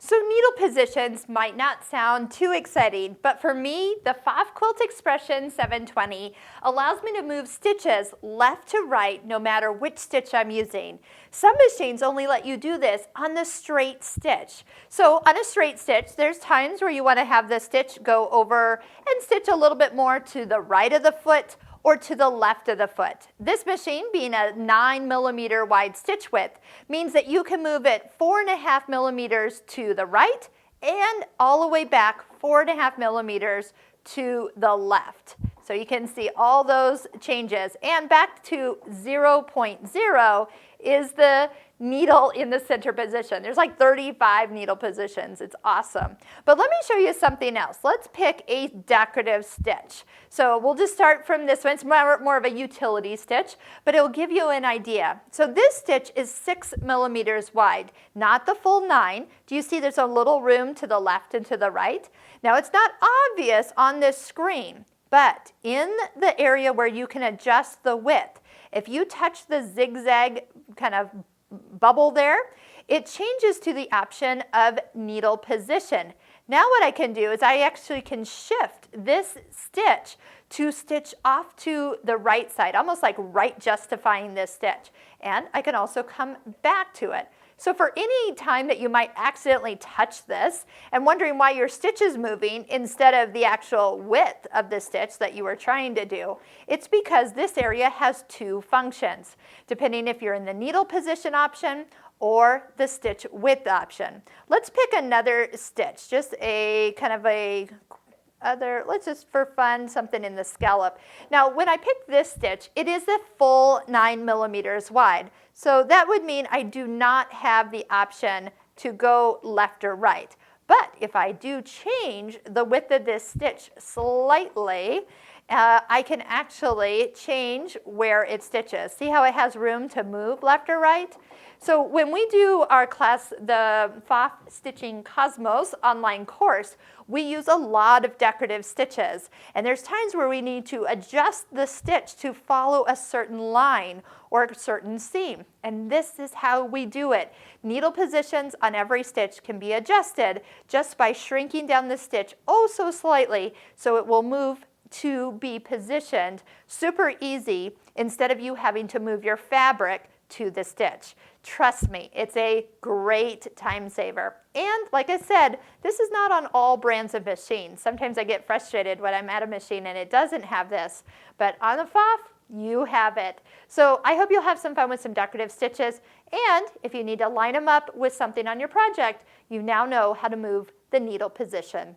So needle positions might not sound too exciting, but for me, the Pfaff Quilt Expression 720 allows me to move stitches left to right no matter which stitch I'm using. Some machines only let you do this on the straight stitch. So on a straight stitch, there's times where you want to have the stitch go over and stitch a little bit more to the right of the foot or to the left of the foot. This machine, being a 9mm wide stitch width, means that you can move it 4.5mm to the right and all the way back 4.5mm to the left. So you can see all those changes. And back to 0.0 is the needle in the center position. There's like 35 needle positions. It's awesome. But let me show you something else. Let's pick a decorative stitch. So we'll just start from this one. It's more of a utility stitch, but it will give you an idea. So this stitch is 6mm wide, not the full 9. Do you see there's a little room to the left and to the right? Now it's not obvious on this screen, but in the area where you can adjust the width, if you touch the zigzag kind of bubble there, it changes to the option of needle position. Now what I can do is I actually can shift this stitch to stitch off to the right side, almost like right justifying this stitch. And I can also come back to it. So for any time that you might accidentally touch this and wondering why your stitch is moving instead of the actual width of the stitch that you were trying to do, it's because this area has two functions, depending if you're in the needle position option or the stitch width option. Let's pick another stitch, just a kind of a let's just for fun, something in the scallop. Now when I pick this stitch, it is the full 9mm wide. So that would mean I do not have the option to go left or right. But if I do change the width of this stitch slightly, I can actually change where it stitches. See how it has room to move left or right? So when we do our class, the Pfaff Stitching Cosmos online course, we use a lot of decorative stitches. And there's times where we need to adjust the stitch to follow a certain line or a certain seam. And this is how we do it. Needle positions on every stitch can be adjusted just by shrinking down the stitch oh so slightly so it will move to be positioned super easy instead of you having to move your fabric to the stitch. Trust me, it's a great time saver. And like I said, this is not on all brands of machines. Sometimes I get frustrated when I'm at a machine and it doesn't have this, but on the Pfaff, you have it. So I hope you'll have some fun with some decorative stitches, and if you need to line them up with something on your project, you now know how to move the needle position.